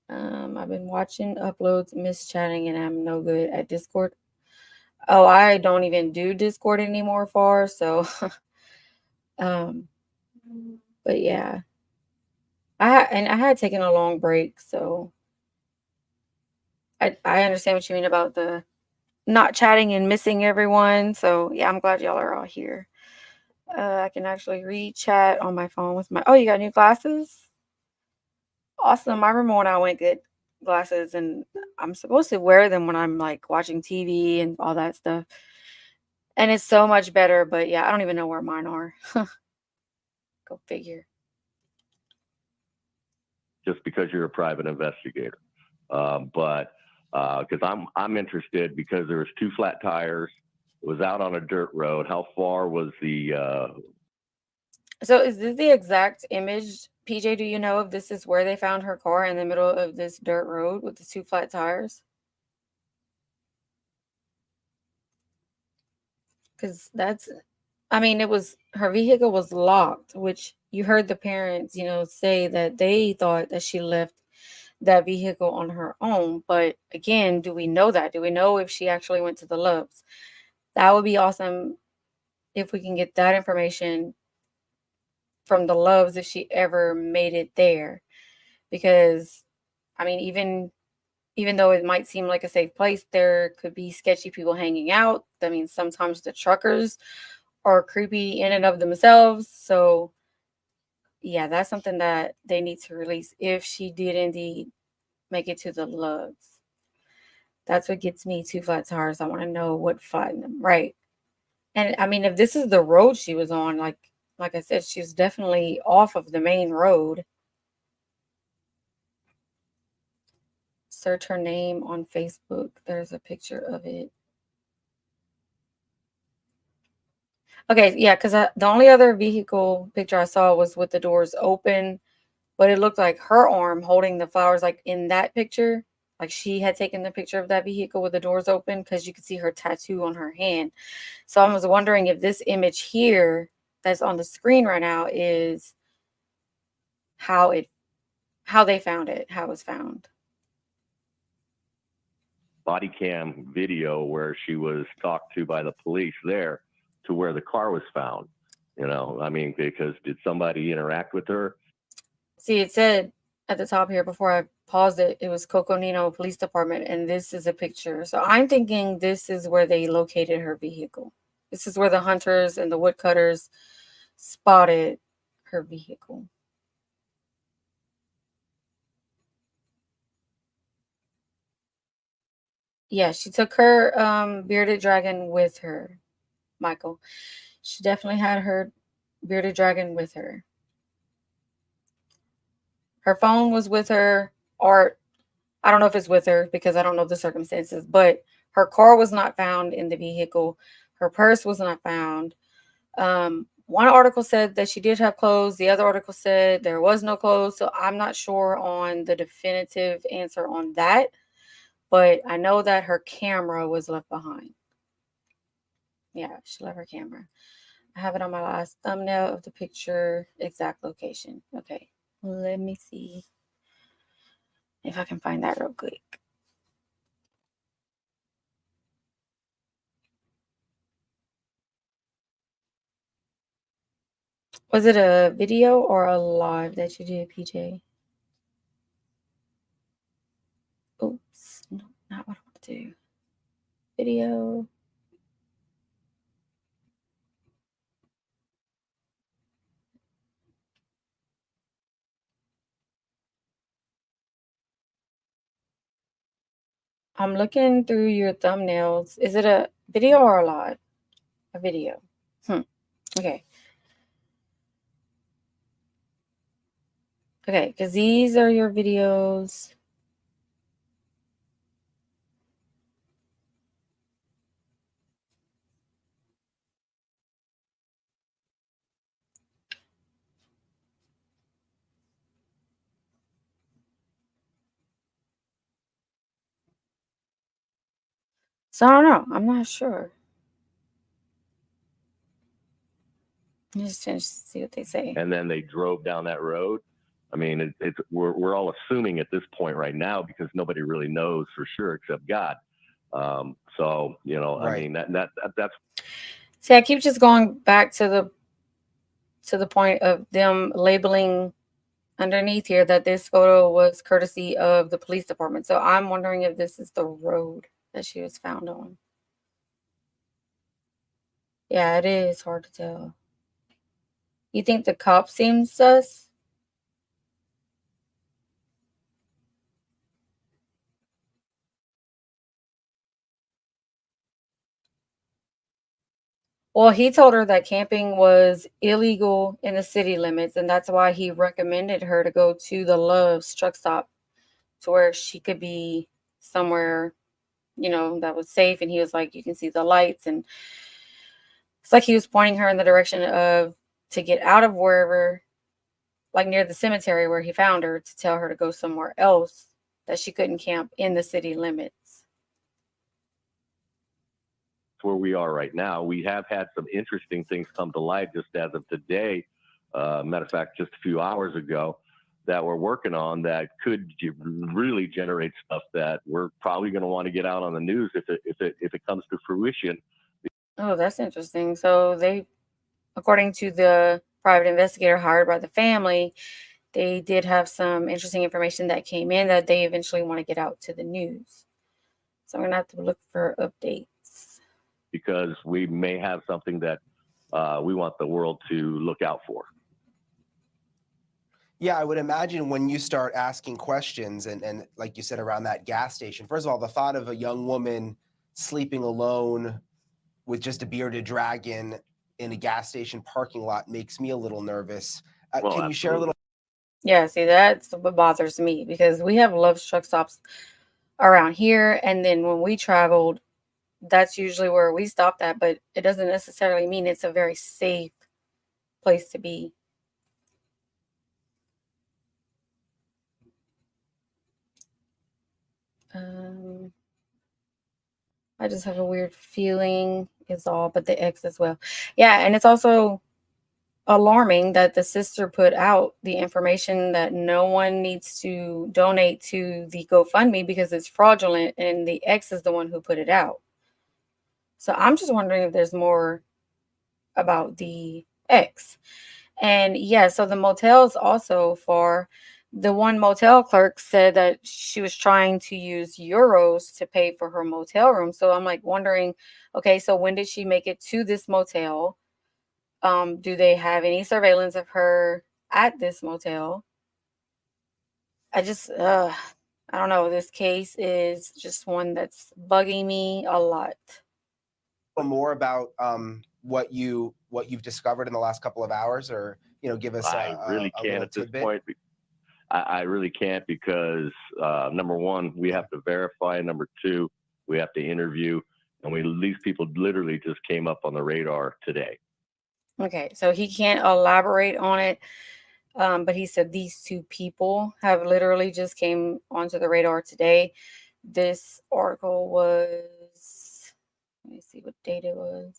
I've been watching uploads, miss chatting, and I'm no good at Discord. Oh, I don't even do Discord anymore, far. So, but yeah, I had taken a long break, so I understand what you mean about the not chatting and missing everyone. So yeah, I'm glad y'all are all here. I can actually read chat on my phone with my. Oh, you got new glasses? Awesome. I remember when I went get glasses, and I'm supposed to wear them when I'm like watching TV and all that stuff. And it's so much better, but yeah, I don't even know where mine are. Go figure. Just because you're a private investigator. But because I'm interested, because there was 2 flat tires. It was out on a dirt road. How far was the So is this the exact image, PJ? Do you know if this is where they found her car, in the middle of this dirt road with the 2 flat tires? Because I mean, her vehicle was locked, which you heard the parents, say that they thought that she left that vehicle on her own. But again, do we know that? Do we know if she actually went to the Loves? That would be awesome if we can get that information from the Loves, if she ever made it there. Because, I mean, even though it might seem like a safe place, there could be sketchy people hanging out. I mean, sometimes the truckers are creepy in and of themselves. So, yeah, that's something that they need to release if she did indeed make it to the Loves. That's what gets me 2 flat tires. I want to know what flattened them, right? And I mean, if this is the road she was on, like I said, she's definitely off of the main road. search her name on Facebook. There's a picture of it. Okay, yeah, because the only other vehicle picture I saw was with the doors open, but it looked like her arm holding the flowers, like in that picture. Like she had taken the picture of that vehicle with the doors open because you could see her tattoo on her hand. So I was wondering if this image here that's on the screen right now is how they found it, how it was found. Body cam video where she was talked to by the police there to where the car was found. You know, I mean, because did somebody interact with her? See, it said at the top here before I paused it, it was Coconino Police Department, and this is a picture. So I'm thinking this is where they located her vehicle. This is where the hunters and the woodcutters spotted her vehicle. Yeah, she took her bearded dragon with her, Michael. She definitely had her bearded dragon with her. Her phone was with her, or I don't know if it's with her because I don't know the circumstances, but her car was not found in the vehicle. Her purse was not found. One article said that she did have clothes. The other article said there was no clothes. So I'm not sure on the definitive answer on that, but I know that her camera was left behind. Yeah, she left her camera. I have it on my last thumbnail of the picture, exact location. Okay, let me see if I can find that real quick. Was it a video or a live that you did, PJ? Oops, no, not what I want to do. Video. I'm looking through your thumbnails. Is it a video or a live? A video. Okay. Okay, because these are your videos. So I don't know. I'm not sure. I'm just trying to see what they say. And then they drove down that road. I mean, we're all assuming at this point right now because nobody really knows for sure except God. So you know, right. I mean that's. See, I keep just going back to the point of them labeling underneath here that this photo was courtesy of the police department. So I'm wondering if this is the road that she was found on. Yeah, it is hard to tell. You think the cop seems sus? Well, he told her that camping was illegal in the city limits, and that's why he recommended her to go to the Love's truck stop to where she could be somewhere, that was safe. And he was like, you can see the lights, and it's like he was pointing her in the direction of to get out of wherever, like near the cemetery where he found her, to tell her to go somewhere else, that she couldn't camp in the city limits. Where we are right now, we have had some interesting things come to light just as of today. Matter of fact, just a few hours ago, that we're working on that could really generate stuff that we're probably going to want to get out on the news if it comes to fruition. Oh, that's interesting. So they, according to the private investigator hired by the family, they did have some interesting information that came in that they eventually want to get out to the news. So we're going to have to look for updates. Because we may have something that we want the world to look out for. Yeah, I would imagine when you start asking questions and like you said, around that gas station, first of all, the thought of a young woman sleeping alone with just a bearded dragon in a gas station parking lot makes me a little nervous. Well, can you share a little? Yeah, see, that's what bothers me, because we have Love's truck stops around here. And then when we traveled, that's usually where we stopped at, but it doesn't necessarily mean it's a very safe place to be. I just have a weird feeling is all, but the ex as well. Yeah, and it's also alarming that the sister put out the information that no one needs to donate to the GoFundMe because it's fraudulent, and the ex is the one who put it out. So I'm just wondering if there's more about the ex. And yeah, so the motels also, for the one motel clerk said that she was trying to use euros to pay for her motel room. So I'm like wondering, okay, so when did she make it to this motel? Do they have any surveillance of her at this motel? I just, I don't know. This case is just one that's bugging me a lot. More about what you've discovered in the last couple of hours, or give us I really a can't little at this tidbit? point. I really can't because number one, we have to verify. Number two, we have to interview, and these people literally just came up on the radar today. Okay, so he can't elaborate on it, but he said these two people have literally just came onto the radar today. This article was, let me see what date it was.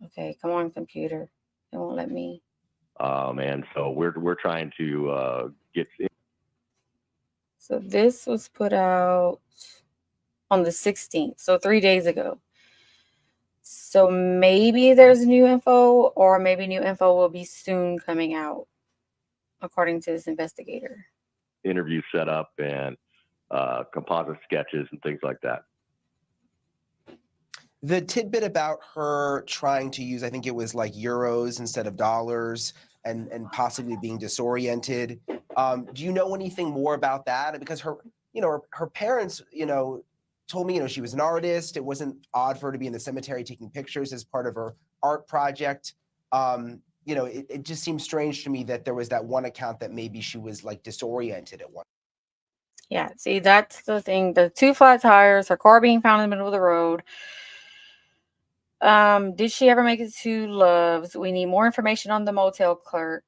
Okay, come on, computer. It won't let me. And so we're trying to get. So this was put out on the 16th, so 3 days ago. So maybe there's new info, or maybe new info will be soon coming out, according to this investigator. Interview set up and composite sketches and things like that. The tidbit about her trying to use, I think it was like euros instead of dollars, and possibly being disoriented. Do you know anything more about that? Because her parents, told me, she was an artist. It wasn't odd for her to be in the cemetery taking pictures as part of her art project. It just seems strange to me that there was that one account that maybe she was like disoriented at one. Yeah, see, that's the thing. The two flat tires, her car being found in the middle of the road. Did she ever make it to Love's? We need more information on the motel clerk.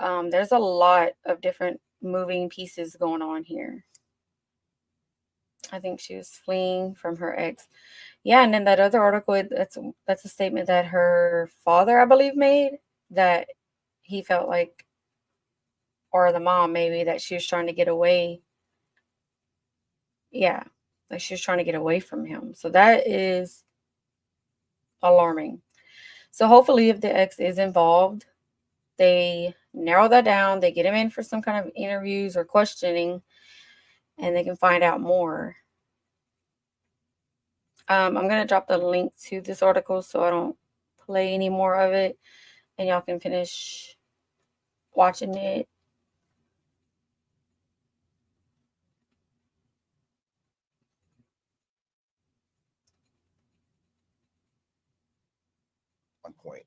There's a lot of different moving pieces going on here. I think she was fleeing from her ex. Yeah, and then that other article, that's a statement that her father, I believe, made, that he felt like, or the mom maybe, that she was trying to get away. Yeah, like she was trying to get away from him. So that is alarming. So hopefully, if the ex is involved, they narrow that down, they get him in for some kind of interviews or questioning, and they can find out more. I'm going to drop the link to this article so I don't play any more of it, and y'all can finish watching it. One point.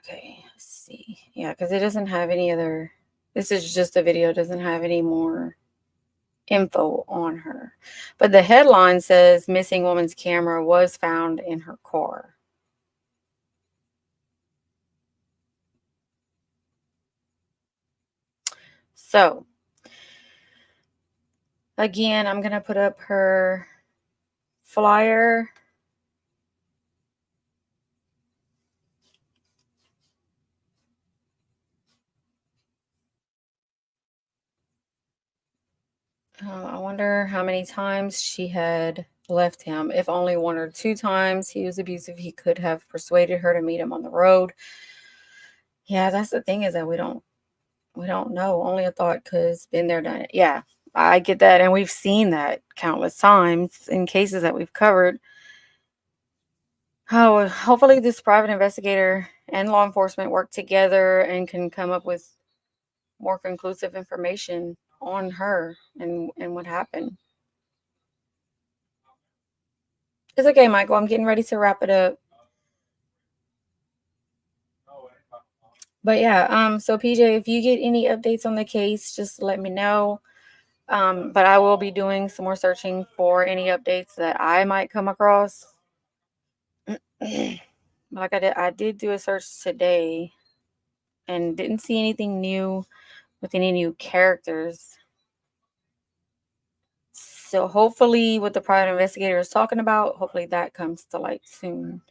Okay, let's see. Yeah, because it doesn't have any other. This is just a video. It doesn't have any more info on her. But the headline says missing woman's camera was found in her car. So, again, I'm going to put up her flyer. I wonder how many times she had left him. If only one or two times he was abusive, he could have persuaded her to meet him on the road. Yeah, that's the thing, is that we don't know. Only a thought, because been there, done it. Yeah, I get that. And we've seen that countless times in cases that we've covered. Oh, hopefully this private investigator and law enforcement work together and can come up with more conclusive information on her and what happened. It's okay, Michael. I'm getting ready to wrap it up. But yeah, so PJ, if you get any updates on the case, just let me know. But I will be doing some more searching for any updates that I might come across. Like I did do a search today and didn't see anything new with any new characters. So hopefully what the private investigator is talking about, hopefully that comes to light soon.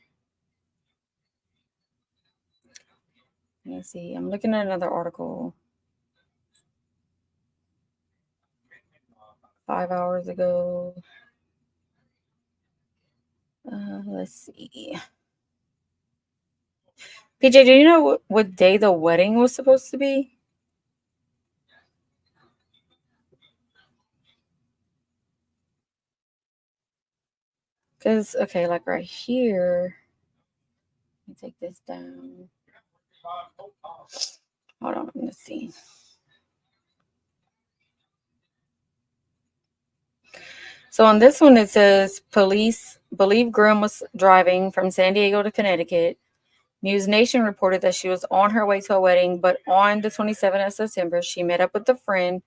Let me see. I'm looking at another article 5 hours ago. Let's see. PJ, do you know what day the wedding was supposed to be? Because, okay, like right here. Let me take this down. Hold on, let's see. So on this one, it says police believe Grimm was driving from San Diego to Connecticut. News Nation reported that she was on her way to a wedding, but on the 27th of September, she met up with a friend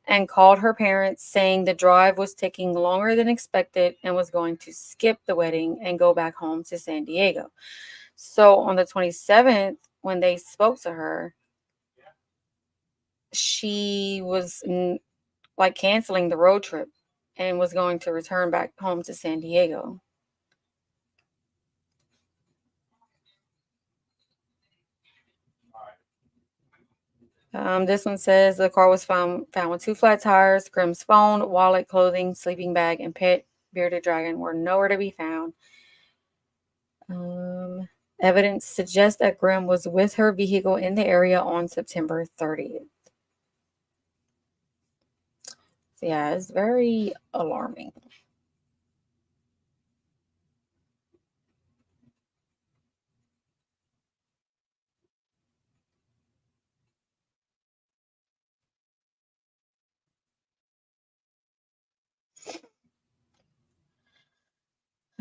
and called her parents saying the drive was taking longer than expected and was going to skip the wedding and go back home to San Diego. So on the 27th, when they spoke to her, she was like canceling the road trip and was going to return back home to San Diego. This one says the car was found with 2 flat tires. Grimm's phone, wallet, clothing, sleeping bag, and pet bearded dragon were nowhere to be found. Evidence suggests that Grimm was with her vehicle in the area on September 30th. So yeah, it's very alarming.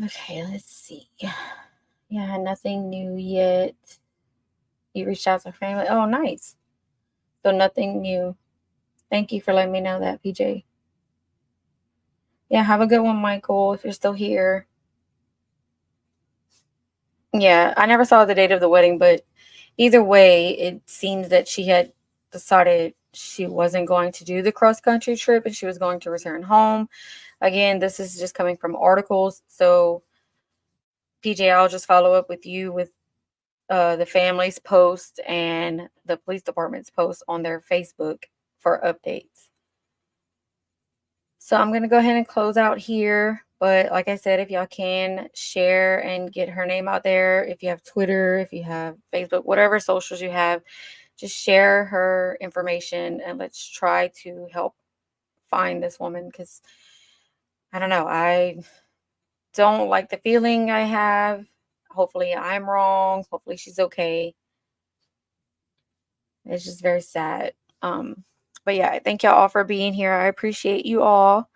Okay, let's see. Yeah, nothing new yet. You reached out to family. Oh, nice. So nothing new. Thank you for letting me know that, PJ. Yeah, have a good one, Michael, if you're still here. Yeah, I never saw the date of the wedding, but either way, it seems that she had decided she wasn't going to do the cross country trip and she was going to return home. Again, this is just coming from articles. So, PJ, I'll just follow up with you with the family's post and the police department's post on their Facebook for updates. So I'm going to go ahead and close out here. But like I said, if y'all can share and get her name out there, if you have Twitter, if you have Facebook, whatever socials you have, just share her information and let's try to help find this woman because I don't know. I don't like the feeling I have. Hopefully I'm wrong. Hopefully she's okay. It's just very sad. But yeah, thank y'all all for being here. I appreciate you all.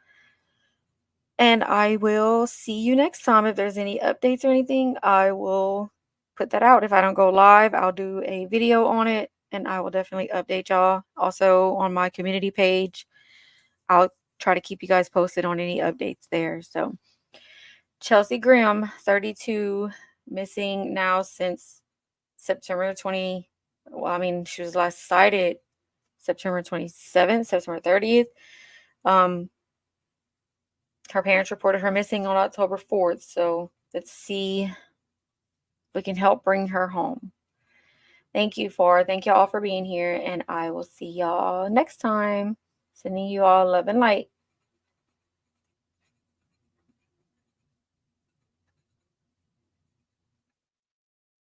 And I will see you next time. If there's any updates or anything, I will put that out. If I don't go live, I'll do a video on it and I will definitely update y'all. Also on my community page, I'll try to keep you guys posted on any updates there. So Chelsea Grimm, 32, missing now since September 20. Well, I mean, she was last sighted September 27th, September 30th. Her parents reported her missing on October 4th. So let's see if we can help bring her home. Thank you all for being here, and I will see y'all next time. Sending you all love and light.